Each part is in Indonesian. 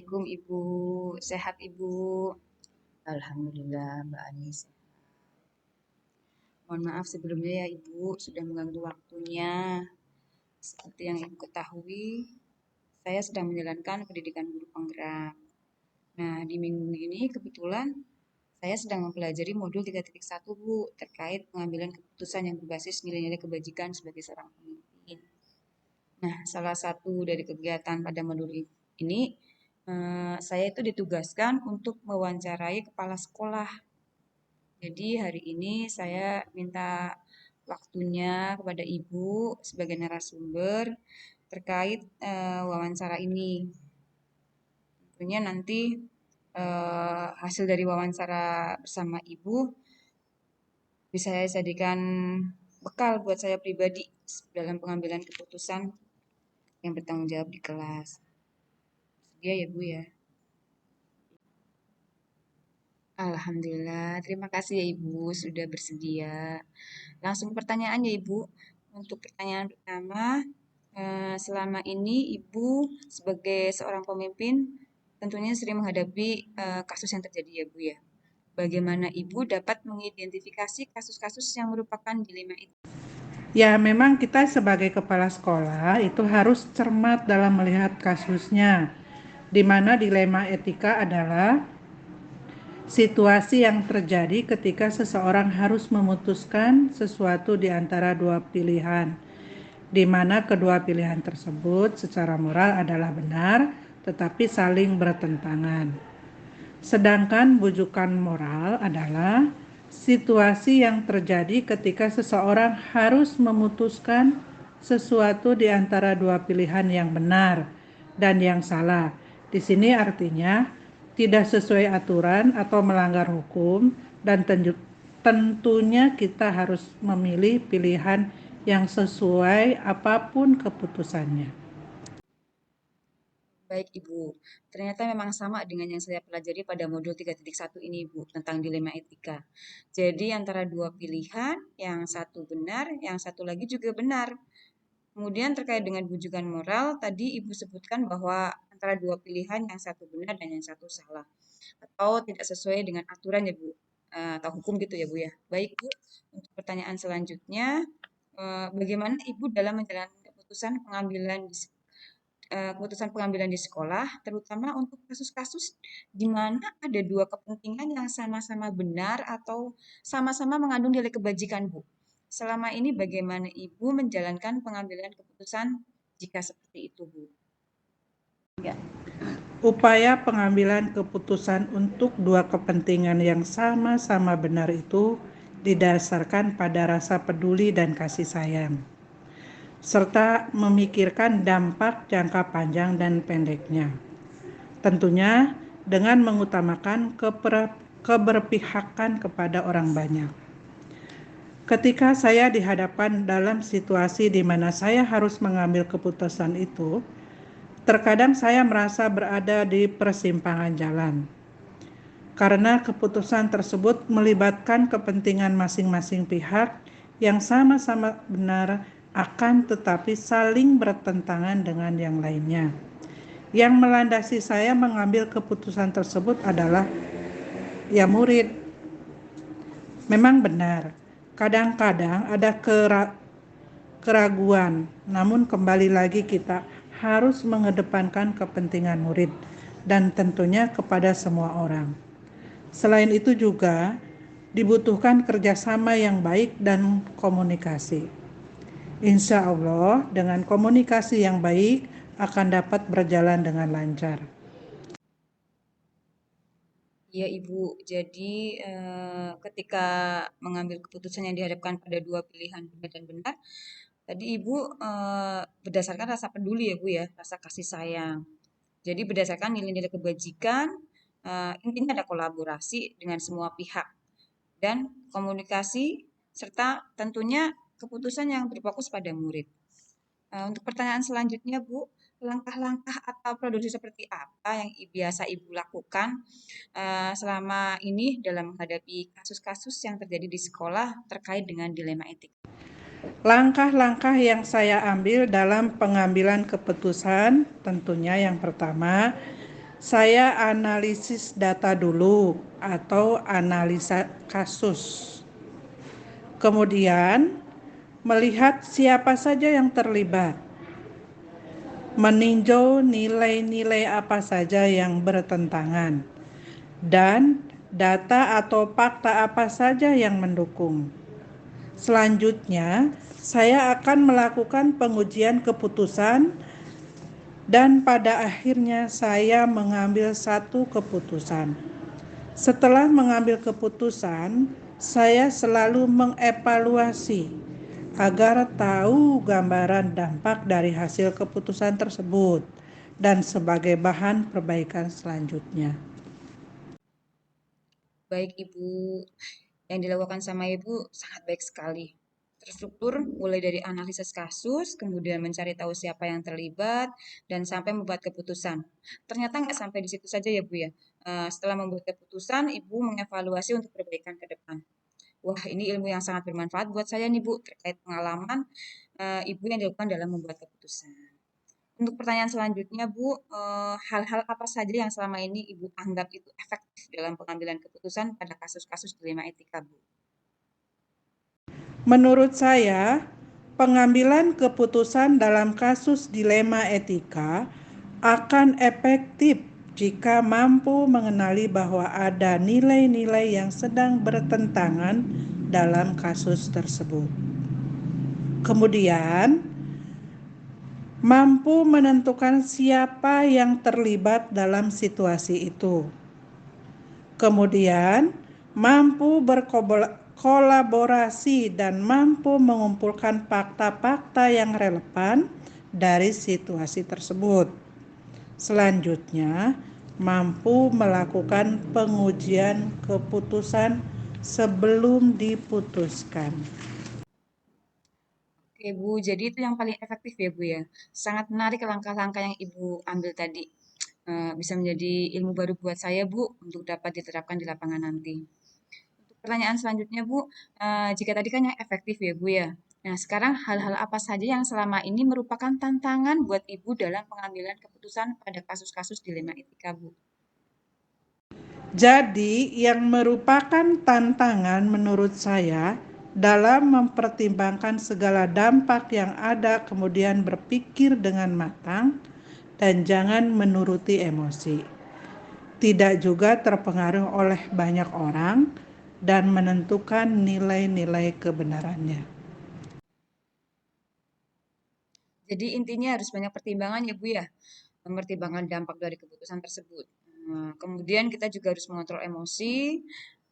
Assalamualaikum Ibu, sehat Ibu? Alhamdulillah Mbak Anis. Mohon maaf sebelumnya ya Ibu, sudah mengganggu waktunya. Seperti yang Ibu ketahui, saya sedang menjalankan pendidikan guru penggerak. Nah, di minggu ini kebetulan saya sedang mempelajari modul 3.1 Bu, terkait pengambilan keputusan yang berbasis nilai-nilai kebajikan sebagai seorang pemimpin. Nah, salah satu dari kegiatan pada modul ini, saya itu ditugaskan untuk mewawancarai kepala sekolah. Jadi hari ini saya minta waktunya kepada Ibu sebagai narasumber terkait wawancara ini. Tentunya nanti hasil dari wawancara bersama Ibu bisa saya jadikan bekal buat saya pribadi dalam pengambilan keputusan yang bertanggung jawab di kelas. Sedia ya Bu ya. Alhamdulillah, terima kasih ya Ibu sudah bersedia. Langsung pertanyaan ya Ibu. Untuk pertanyaan pertama, selama ini Ibu sebagai seorang pemimpin tentunya sering menghadapi kasus yang terjadi ya Bu ya. Bagaimana Ibu dapat mengidentifikasi kasus-kasus yang merupakan dilema itu? Ya, memang kita sebagai kepala sekolah itu harus cermat dalam melihat kasusnya, di mana dilema etika adalah situasi yang terjadi ketika seseorang harus memutuskan sesuatu di antara dua pilihan, di mana kedua pilihan tersebut secara moral adalah benar, tetapi saling bertentangan. Sedangkan bujukan moral adalah situasi yang terjadi ketika seseorang harus memutuskan sesuatu di antara dua pilihan yang benar dan yang salah. Di sini artinya tidak sesuai aturan atau melanggar hukum, dan tentunya kita harus memilih pilihan yang sesuai apapun keputusannya. Baik Ibu, ternyata memang sama dengan yang saya pelajari pada modul 3.1 ini Ibu, tentang dilema etika. Jadi antara dua pilihan, yang satu benar, yang satu lagi juga benar. Kemudian terkait dengan bujukan moral, tadi Ibu sebutkan bahwa antara dua pilihan yang satu benar dan yang satu salah. Atau tidak sesuai dengan aturan ya Bu, atau hukum gitu ya Bu ya. Baik Bu, untuk pertanyaan selanjutnya, bagaimana Ibu dalam menjalankan keputusan pengambilan di sekolah, terutama untuk kasus-kasus di mana ada dua kepentingan yang sama-sama benar atau sama-sama mengandung nilai kebajikan, Bu. Selama ini bagaimana Ibu menjalankan pengambilan keputusan jika seperti itu, Bu? Ya. Upaya pengambilan keputusan untuk dua kepentingan yang sama-sama benar itu didasarkan pada rasa peduli dan kasih sayang, serta memikirkan dampak jangka panjang dan pendeknya. Tentunya dengan mengutamakan keberpihakan kepada orang banyak. Ketika saya dihadapkan dalam situasi di mana saya harus mengambil keputusan itu, terkadang saya merasa berada di persimpangan jalan. Karena keputusan tersebut melibatkan kepentingan masing-masing pihak yang sama-sama benar, akan tetapi saling bertentangan dengan yang lainnya. Yang melandasi saya mengambil keputusan tersebut adalah ya murid. Memang benar, kadang-kadang ada keraguan, namun kembali lagi kita harus mengedepankan kepentingan murid dan tentunya kepada semua orang. Selain itu juga dibutuhkan kerjasama yang baik dan komunikasi. Insya Allah dengan komunikasi yang baik akan dapat berjalan dengan lancar. Iya Ibu, jadi ketika mengambil keputusan yang dihadapkan pada dua pilihan benar dan benar, tadi Ibu berdasarkan rasa peduli ya Bu ya, rasa kasih sayang. Jadi berdasarkan nilai-nilai kebajikan, intinya ada kolaborasi dengan semua pihak dan komunikasi serta tentunya keputusan yang berfokus pada murid. Untuk pertanyaan selanjutnya Bu, langkah-langkah atau produksi seperti apa yang biasa Ibu lakukan selama ini dalam menghadapi kasus-kasus yang terjadi di sekolah terkait dengan dilema etik? Langkah-langkah yang saya ambil dalam pengambilan keputusan, tentunya yang pertama, saya analisis data dulu atau analisa kasus. Kemudian, melihat siapa saja yang terlibat, meninjau nilai-nilai apa saja yang bertentangan, dan data atau fakta apa saja yang mendukung. Selanjutnya, saya akan melakukan pengujian keputusan dan pada akhirnya saya mengambil satu keputusan. Setelah mengambil keputusan, saya selalu mengevaluasi agar tahu gambaran dampak dari hasil keputusan tersebut dan sebagai bahan perbaikan selanjutnya. Baik Ibu, yang dilakukan sama Ibu sangat baik sekali. Terstruktur mulai dari analisis kasus, kemudian mencari tahu siapa yang terlibat, dan sampai membuat keputusan. Ternyata nggak sampai di situ saja ya Bu ya. Setelah membuat keputusan, Ibu mengevaluasi untuk perbaikan ke depan. Wah, ini ilmu yang sangat bermanfaat buat saya nih Bu, terkait pengalaman Ibu yang dilakukan dalam membuat keputusan. Untuk pertanyaan selanjutnya, Bu, hal-hal apa saja yang selama ini Ibu anggap itu efektif dalam pengambilan keputusan pada kasus-kasus dilema etika, Bu? Menurut saya, pengambilan keputusan dalam kasus dilema etika akan efektif jika mampu mengenali bahwa ada nilai-nilai yang sedang bertentangan dalam kasus tersebut. Kemudian, mampu menentukan siapa yang terlibat dalam situasi itu. Kemudian, mampu berkolaborasi dan mampu mengumpulkan fakta-fakta yang relevan dari situasi tersebut. Selanjutnya, mampu melakukan pengujian keputusan sebelum diputuskan. Oke, Bu. Jadi itu yang paling efektif ya, Bu ya. Sangat menarik langkah-langkah yang Ibu ambil tadi. Bisa menjadi ilmu baru buat saya, Bu, untuk dapat diterapkan di lapangan nanti. Untuk pertanyaan selanjutnya, Bu, jika tadi kan yang efektif ya, Bu ya. Nah, sekarang hal-hal apa saja yang selama ini merupakan tantangan buat Ibu dalam pengambilan keputusan pada kasus-kasus dilema etika, Bu? Jadi, yang merupakan tantangan menurut saya dalam mempertimbangkan segala dampak yang ada, kemudian berpikir dengan matang dan jangan menuruti emosi. Tidak juga terpengaruh oleh banyak orang dan menentukan nilai-nilai kebenarannya. Jadi intinya harus banyak pertimbangan ya Bu ya, mempertimbangkan dampak dari keputusan tersebut. Kemudian kita juga harus mengontrol emosi,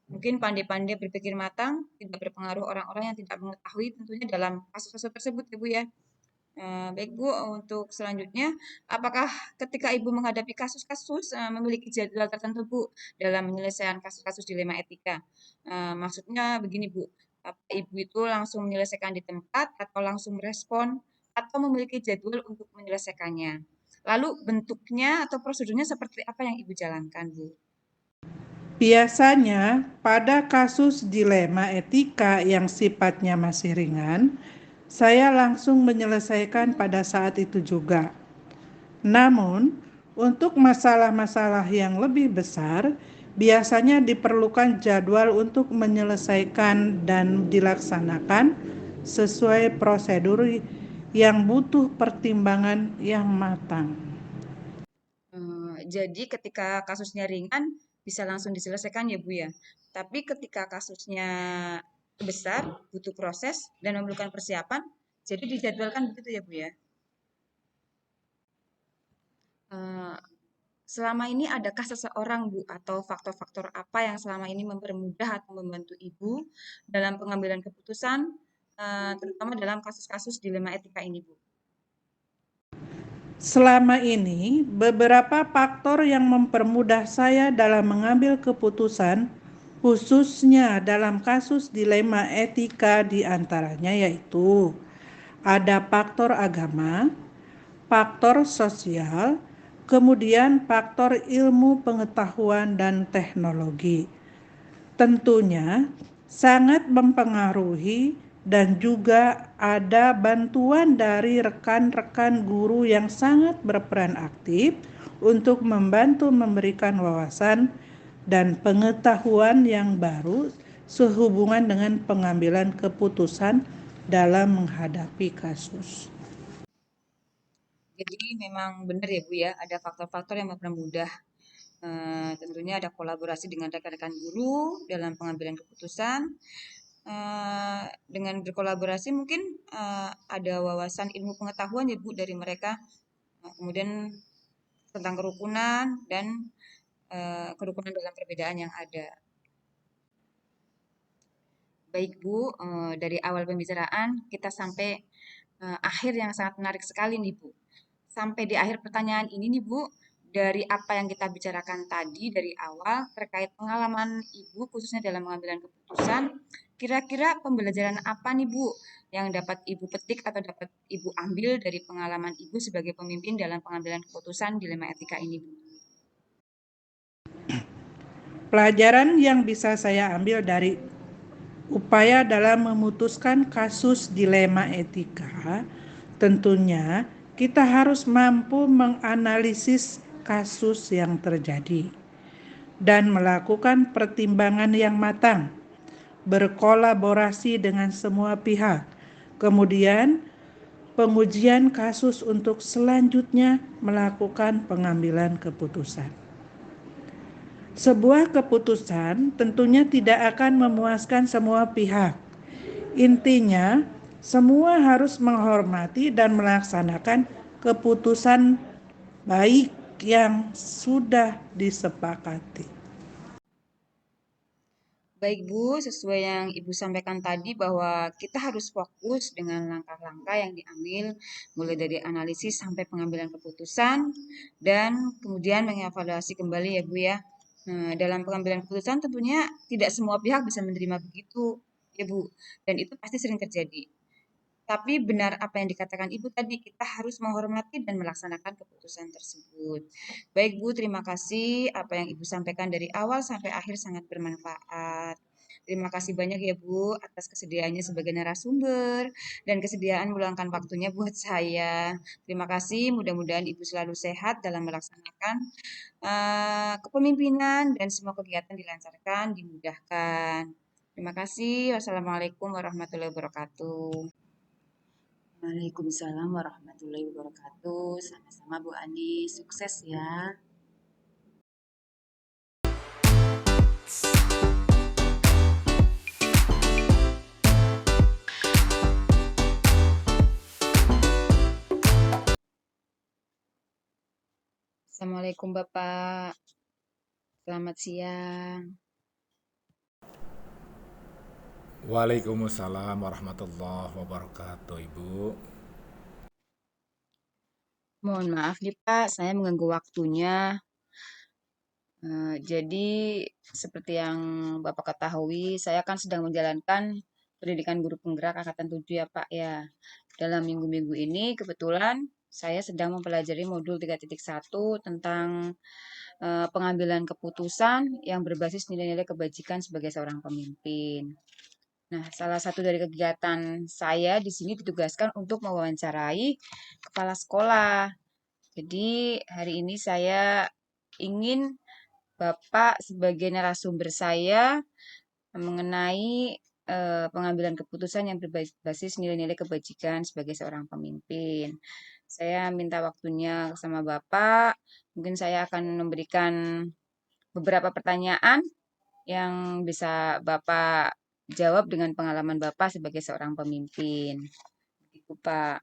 mungkin pandai-pandai berpikir matang, tidak berpengaruh orang-orang yang tidak mengetahui tentunya dalam kasus-kasus tersebut ya Bu ya. Baik Bu, untuk selanjutnya, apakah ketika Ibu menghadapi kasus-kasus memiliki jadwal tertentu Bu dalam penyelesaian kasus-kasus dilema etika? Maksudnya begini Bu, apa Ibu itu langsung menyelesaikan di tempat atau langsung merespon atau memiliki jadwal untuk menyelesaikannya? Lalu bentuknya atau prosedurnya seperti apa yang Ibu jalankan Bu? Biasanya, pada kasus dilema etika yang sifatnya masih ringan, saya langsung menyelesaikan pada saat itu juga. Namun, untuk masalah-masalah yang lebih besar, biasanya diperlukan jadwal untuk menyelesaikan dan dilaksanakan sesuai prosedur yang butuh pertimbangan yang matang. Jadi ketika kasusnya ringan bisa langsung diselesaikan ya Bu ya. Tapi ketika kasusnya besar, butuh proses dan memerlukan persiapan, jadi dijadwalkan begitu ya Bu ya. Eh, Selama ini adakah seseorang Bu atau faktor-faktor apa yang selama ini mempermudah atau membantu Ibu dalam pengambilan keputusan, terutama dalam kasus-kasus dilema etika ini Bu? Selama ini, beberapa faktor yang mempermudah saya dalam mengambil keputusan, khususnya dalam kasus dilema etika diantaranya yaitu ada faktor agama, faktor sosial, kemudian faktor ilmu pengetahuan dan teknologi. Tentunya sangat mempengaruhi dan juga ada bantuan dari rekan-rekan guru yang sangat berperan aktif untuk membantu memberikan wawasan dan pengetahuan yang baru sehubungan dengan pengambilan keputusan dalam menghadapi kasus. Jadi memang benar ya Bu ya, ada faktor-faktor yang mempermudah. Tentunya ada kolaborasi dengan rekan-rekan guru dalam pengambilan keputusan. Dengan berkolaborasi mungkin ada wawasan ilmu pengetahuan ya Bu dari mereka. Kemudian tentang kerukunan dan kerukunan dalam perbedaan yang ada. Baik Bu, dari awal pembicaraan kita sampai akhir yang sangat menarik sekali nih Bu. Sampai di akhir pertanyaan ini nih Bu, dari apa yang kita bicarakan tadi dari awal terkait pengalaman Ibu khususnya dalam pengambilan keputusan, kira-kira pembelajaran apa nih Bu yang dapat Ibu petik atau dapat Ibu ambil dari pengalaman Ibu sebagai pemimpin dalam pengambilan keputusan dilema etika ini Bu? Pelajaran yang bisa saya ambil dari upaya dalam memutuskan kasus dilema etika, tentunya kita harus mampu menganalisis kasus yang terjadi dan melakukan pertimbangan yang matang, berkolaborasi dengan semua pihak. Kemudian, pengujian kasus untuk selanjutnya melakukan pengambilan keputusan. Sebuah keputusan tentunya tidak akan memuaskan semua pihak. Intinya, semua harus menghormati dan melaksanakan keputusan baik yang sudah disepakati. Baik Bu, sesuai yang Ibu sampaikan tadi bahwa kita harus fokus dengan langkah-langkah yang diambil mulai dari analisis sampai pengambilan keputusan dan kemudian mengevaluasi kembali ya Bu ya. Dalam pengambilan keputusan tentunya tidak semua pihak bisa menerima begitu ya Bu, dan itu pasti sering terjadi. Tapi benar apa yang dikatakan Ibu tadi, kita harus menghormati dan melaksanakan keputusan tersebut. Baik Bu, terima kasih. Apa yang Ibu sampaikan dari awal sampai akhir sangat bermanfaat. Terima kasih banyak ya Bu atas kesediaannya sebagai narasumber dan kesediaan meluangkan waktunya buat saya. Terima kasih, mudah-mudahan Ibu selalu sehat dalam melaksanakan kepemimpinan dan semua kegiatan dilancarkan, dimudahkan. Terima kasih. Wassalamualaikum warahmatullahi wabarakatuh. Waalaikumsalam warahmatullahi wabarakatuh. Sama-sama Bu Ani, sukses ya. Assalamualaikum Bapak. Selamat siang. Waalaikumsalam warahmatullahi wabarakatuh, Ibu. Mohon maaf nih Pak, saya mengganggu waktunya. Jadi seperti yang Bapak ketahui, saya kan sedang menjalankan pendidikan guru penggerak angkatan 7 ya Pak ya. Dalam minggu-minggu ini kebetulan saya sedang mempelajari modul 3.1 tentang pengambilan keputusan yang berbasis nilai-nilai kebajikan sebagai seorang pemimpin. Nah, salah satu dari kegiatan saya di sini ditugaskan untuk mewawancarai kepala sekolah. Jadi, hari ini saya ingin Bapak sebagai narasumber saya mengenai pengambilan keputusan yang berbasis nilai-nilai kebajikan sebagai seorang pemimpin. Saya minta waktunya sama Bapak. Mungkin saya akan memberikan beberapa pertanyaan yang bisa Bapak jawab dengan pengalaman Bapak sebagai seorang pemimpin. Itu Pak.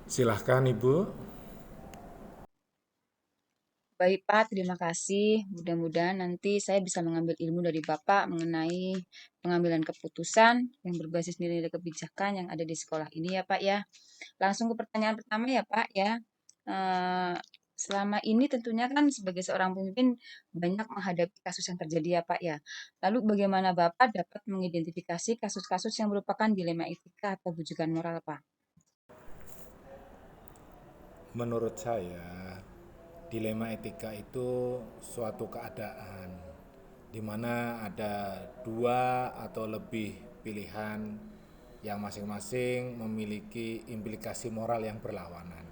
Silahkan, Ibu. Baik Pak, terima kasih. Mudah-mudahan nanti saya bisa mengambil ilmu dari Bapak mengenai pengambilan keputusan yang berbasis nilai-nilai kebijakan yang ada di sekolah ini ya Pak ya. Langsung ke pertanyaan pertama ya Pak ya. Eh, Selama ini tentunya kan sebagai seorang pemimpin banyak menghadapi kasus yang terjadi ya Pak ya. Lalu bagaimana Bapak dapat mengidentifikasi kasus-kasus yang merupakan dilema etika atau bujukan moral Pak? Menurut saya, dilema etika itu suatu keadaan di mana ada dua atau lebih pilihan yang masing-masing memiliki implikasi moral yang berlawanan.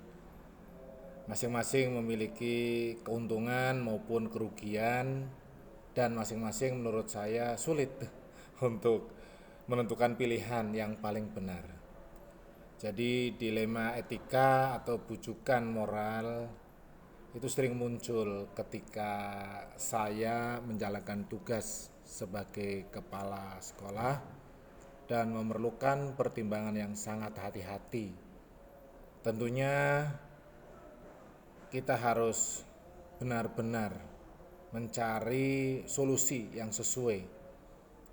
Masing-masing memiliki keuntungan maupun kerugian, dan masing-masing menurut saya sulit untuk menentukan pilihan yang paling benar. Jadi dilema etika atau bujukan moral itu sering muncul ketika saya menjalankan tugas sebagai kepala sekolah dan memerlukan pertimbangan yang sangat hati-hati. Tentunya kita harus benar-benar mencari solusi yang sesuai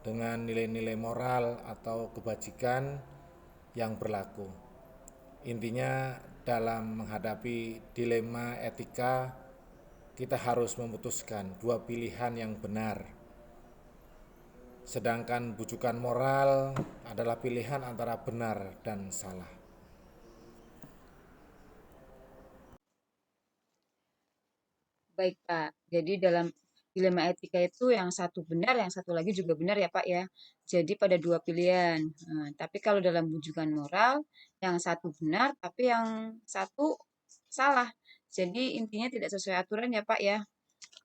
dengan nilai-nilai moral atau kebajikan yang berlaku. Intinya dalam menghadapi dilema etika, kita harus memutuskan dua pilihan yang benar. Sedangkan bujukan moral adalah pilihan antara benar dan salah. Baik, Pak. Jadi dalam dilema etika itu yang satu benar, yang satu lagi juga benar ya, Pak ya. Jadi pada dua pilihan. Nah, tapi kalau dalam bujukan moral, yang satu benar, tapi yang satu salah. Jadi intinya tidak sesuai aturan ya, Pak ya.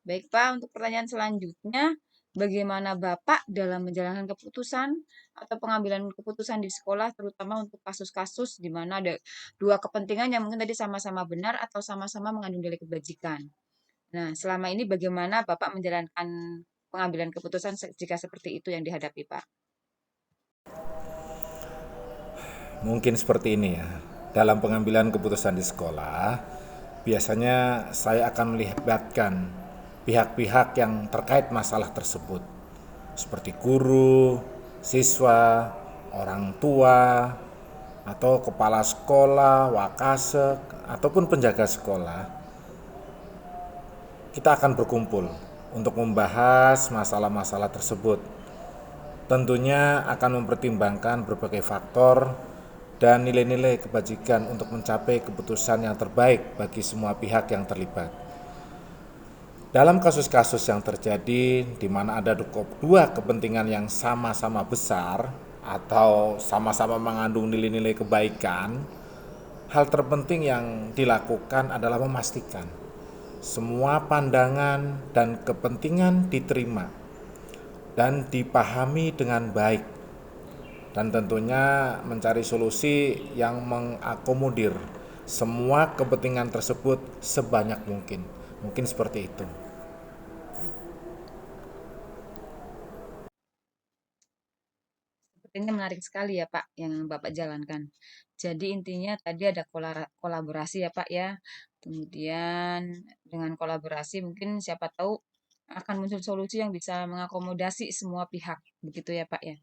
Baik, Pak. Untuk pertanyaan selanjutnya, bagaimana Bapak dalam menjalankan keputusan atau pengambilan keputusan di sekolah, terutama untuk kasus-kasus di mana ada dua kepentingan yang mungkin tadi sama-sama benar atau sama-sama mengandung nilai kebajikan. Nah, selama ini bagaimana Bapak menjalankan pengambilan keputusan jika seperti itu yang dihadapi, Pak? Mungkin seperti ini ya. Dalam pengambilan keputusan di sekolah, biasanya saya akan melibatkan pihak-pihak yang terkait masalah tersebut, seperti guru, siswa, orang tua, atau kepala sekolah, wakasek, ataupun penjaga sekolah. Kita akan berkumpul untuk membahas masalah-masalah tersebut. Tentunya akan mempertimbangkan berbagai faktor dan nilai-nilai kebajikan untuk mencapai keputusan yang terbaik bagi semua pihak yang terlibat. Dalam kasus-kasus yang terjadi di mana ada dua kepentingan yang sama-sama besar atau sama-sama mengandung nilai-nilai kebaikan, hal terpenting yang dilakukan adalah memastikan semua pandangan dan kepentingan diterima dan dipahami dengan baik, dan tentunya mencari solusi yang mengakomodir semua kepentingan tersebut sebanyak mungkin. Mungkin seperti itu. Sepertinya menarik sekali ya, Pak, yang Bapak jalankan. Jadi intinya tadi ada kolaborasi ya, Pak ya. Kemudian dengan kolaborasi mungkin siapa tahu akan muncul solusi yang bisa mengakomodasi semua pihak. Begitu ya, Pak ya.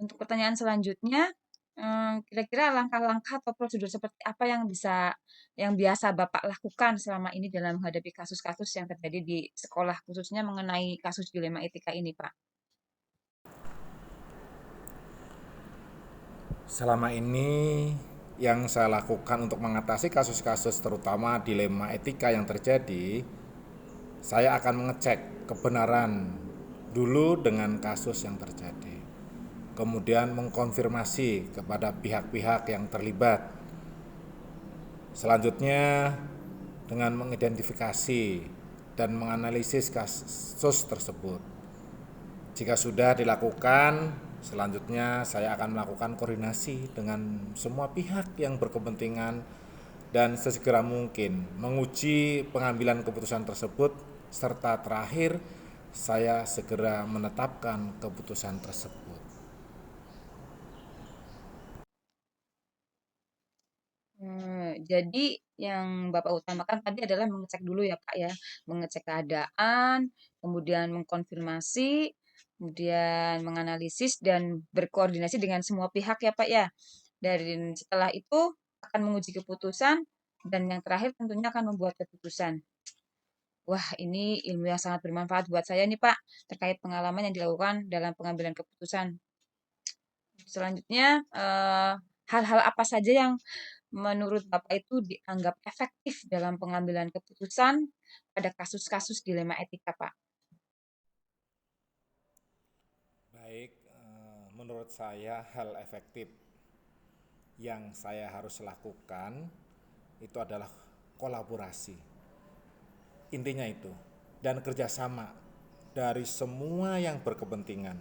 Untuk pertanyaan selanjutnya, kira-kira langkah-langkah atau prosedur seperti apa yang biasa Bapak lakukan selama ini dalam menghadapi kasus-kasus yang terjadi di sekolah, khususnya mengenai kasus dilema etika ini, Pak? Selama ini yang saya lakukan untuk mengatasi kasus-kasus terutama dilema etika yang terjadi, saya akan mengecek kebenaran dulu dengan kasus yang terjadi. Kemudian mengkonfirmasi kepada pihak-pihak yang terlibat. Selanjutnya dengan mengidentifikasi dan menganalisis kasus tersebut. Jika sudah dilakukan, selanjutnya saya akan melakukan koordinasi dengan semua pihak yang berkepentingan dan sesegera mungkin menguji pengambilan keputusan tersebut, serta terakhir saya segera menetapkan keputusan tersebut. Jadi yang Bapak utamakan tadi adalah mengecek dulu ya, Pak ya. Mengecek keadaan, kemudian mengkonfirmasi, kemudian menganalisis dan berkoordinasi dengan semua pihak ya, Pak ya. Dan setelah itu akan menguji keputusan dan yang terakhir tentunya akan membuat keputusan. Wah, ini ilmu yang sangat bermanfaat buat saya nih, Pak, terkait pengalaman yang dilakukan dalam pengambilan keputusan. Selanjutnya, hal-hal apa saja yang menurut Bapak itu dianggap efektif dalam pengambilan keputusan pada kasus-kasus dilema etika, Pak? Baik, menurut saya hal efektif yang saya harus lakukan itu adalah kolaborasi. Intinya itu, dan kerjasama dari semua yang berkepentingan.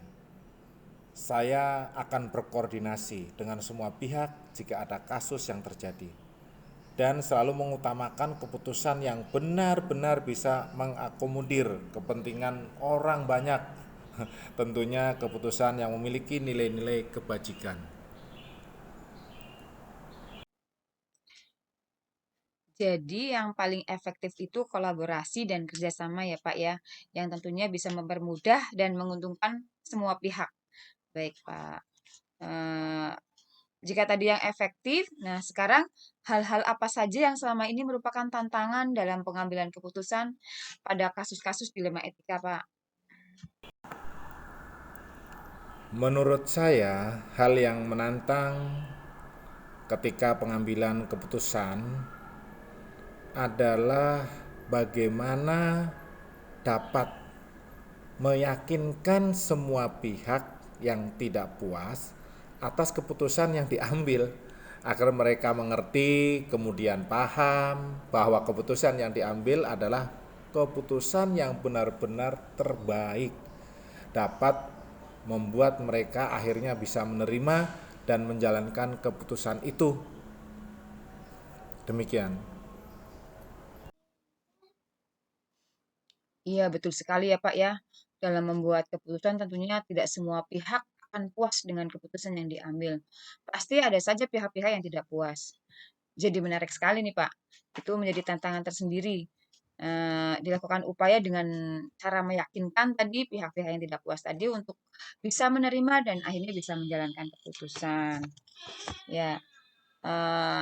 Saya akan berkoordinasi dengan semua pihak jika ada kasus yang terjadi, dan selalu mengutamakan keputusan yang benar-benar bisa mengakomodir kepentingan orang banyak. Tentunya keputusan yang memiliki nilai-nilai kebajikan. Jadi yang paling efektif itu kolaborasi dan kerjasama ya Pak ya, yang tentunya bisa mempermudah dan menguntungkan semua pihak. Baik Pak. Eh, Jika tadi yang efektif, nah sekarang hal-hal apa saja yang selama ini merupakan tantangan dalam pengambilan keputusan pada kasus-kasus dilema etika Pak? Menurut saya, hal yang menantang ketika pengambilan keputusan adalah bagaimana dapat meyakinkan semua pihak yang tidak puas atas keputusan yang diambil, agar mereka mengerti, kemudian paham bahwa keputusan yang diambil adalah keputusan yang benar-benar terbaik, dapat membuat mereka akhirnya bisa menerima dan menjalankan keputusan itu. Demikian. Iya, betul sekali ya Pak ya. Dalam membuat keputusan tentunya tidak semua pihak akan puas dengan keputusan yang diambil. Pasti ada saja pihak-pihak yang tidak puas. Jadi menarik sekali nih Pak. Itu menjadi tantangan tersendiri. Dilakukan upaya dengan cara meyakinkan tadi pihak-pihak yang tidak puas tadi untuk bisa menerima dan akhirnya bisa menjalankan keputusan. Ya,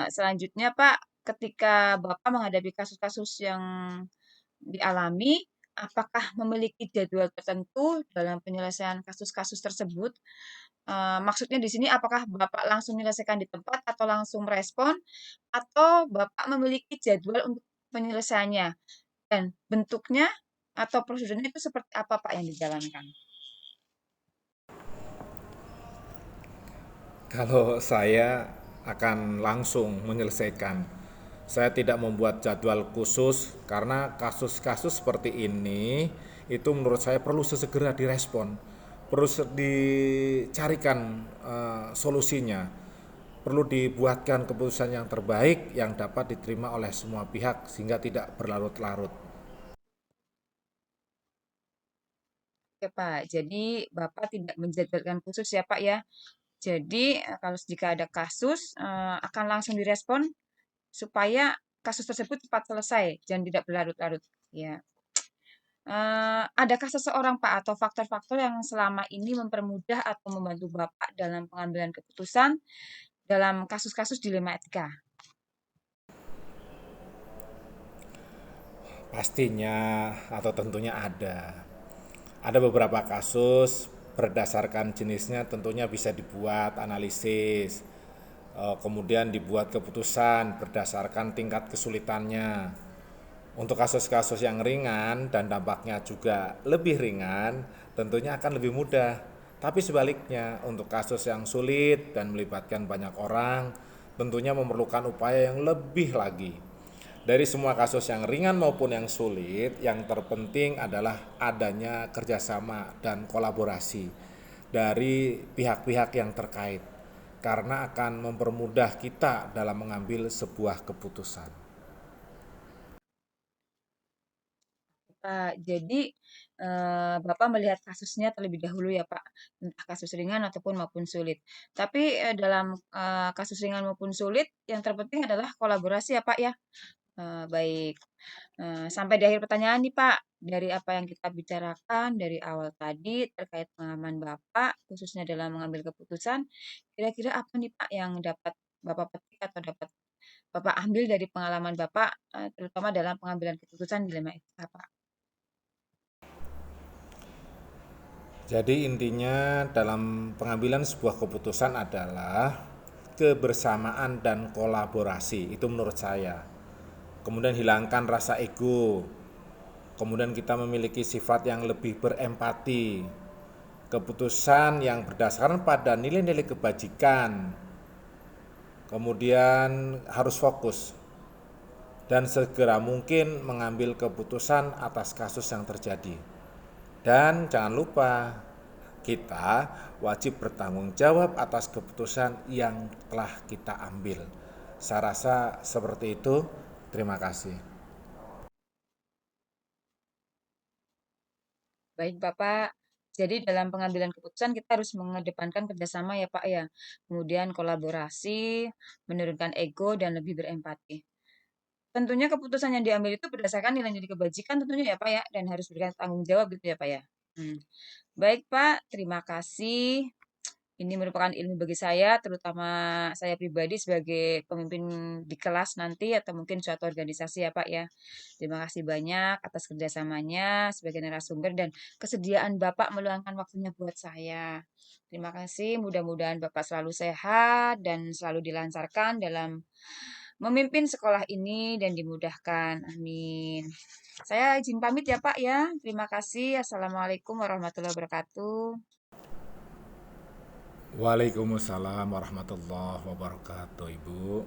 selanjutnya Pak, ketika Bapak menghadapi kasus-kasus yang dialami, apakah memiliki jadwal tertentu dalam penyelesaian kasus-kasus tersebut? Maksudnya di sini apakah Bapak langsung menyelesaikan di tempat atau langsung merespon, atau Bapak memiliki jadwal untuk penyelesaiannya? Dan bentuknya atau prosedurnya itu seperti apa Pak yang dijalankan? Kalau saya akan langsung menyelesaikan. Saya tidak membuat jadwal khusus karena kasus-kasus seperti ini itu menurut saya perlu sesegera direspon, perlu dicarikan solusinya, perlu dibuatkan keputusan yang terbaik yang dapat diterima oleh semua pihak sehingga tidak berlarut-larut. Oke Pak, jadi Bapak tidak menjadwalkan khusus ya Pak ya. Jadi kalau jika ada kasus akan langsung direspon supaya kasus tersebut cepat selesai dan tidak berlarut-larut. Ya. Adakah seseorang Pak atau faktor-faktor yang selama ini mempermudah atau membantu Bapak dalam pengambilan keputusan dalam kasus-kasus dilema etika? Pastinya atau tentunya ada. Ada beberapa kasus berdasarkan jenisnya tentunya bisa dibuat analisis, kemudian dibuat keputusan berdasarkan tingkat kesulitannya. Untuk kasus-kasus yang ringan dan dampaknya juga lebih ringan, tentunya akan lebih mudah. Tapi sebaliknya, untuk kasus yang sulit dan melibatkan banyak orang, tentunya memerlukan upaya yang lebih lagi. Dari semua kasus yang ringan maupun yang sulit, yang terpenting adalah adanya kerjasama dan kolaborasi dari pihak-pihak yang terkait, karena akan mempermudah kita dalam mengambil sebuah keputusan. Pak, jadi Bapak melihat kasusnya terlebih dahulu ya Pak, entah kasus ringan ataupun maupun sulit. Tapi dalam kasus ringan maupun sulit, yang terpenting adalah kolaborasi ya Pak ya. Baik. Sampai di akhir pertanyaan nih Pak, dari apa yang kita bicarakan dari awal tadi terkait pengalaman Bapak, khususnya dalam mengambil keputusan, kira-kira apa nih Pak yang dapat Bapak petik atau dapat Bapak ambil dari pengalaman Bapak, terutama dalam pengambilan keputusan dilema etika Pak? Jadi intinya dalam pengambilan sebuah keputusan adalah kebersamaan dan kolaborasi, itu menurut saya. Kemudian hilangkan rasa ego, kemudian kita memiliki sifat yang lebih berempati, keputusan yang berdasarkan pada nilai-nilai kebajikan, kemudian harus fokus dan segera mungkin mengambil keputusan atas kasus yang terjadi. Dan jangan lupa, kita wajib bertanggung jawab atas keputusan yang telah kita ambil. Saya rasa seperti itu. Terima kasih. Baik Bapak, jadi dalam pengambilan keputusan kita harus mengedepankan kerjasama ya Pak ya. Kemudian kolaborasi, menurunkan ego, dan lebih berempati. Tentunya keputusan yang diambil itu berdasarkan nilai-nilai kebajikan tentunya ya Pak ya, dan harus berikan tanggung jawab gitu ya Pak ya. Baik Pak, terima kasih. Ini merupakan ilmu bagi saya, terutama saya pribadi sebagai pemimpin di kelas nanti atau mungkin suatu organisasi ya Pak ya. Terima kasih banyak atas kerjasamanya sebagai narasumber dan kesediaan Bapak meluangkan waktunya buat saya. Terima kasih, mudah-mudahan Bapak selalu sehat dan selalu dilancarkan dalam memimpin sekolah ini dan dimudahkan. Amin. Saya izin pamit ya Pak ya. Terima kasih. Assalamualaikum warahmatullahi wabarakatuh. Waalaikumsalam warahmatullahi wabarakatuh, Ibu.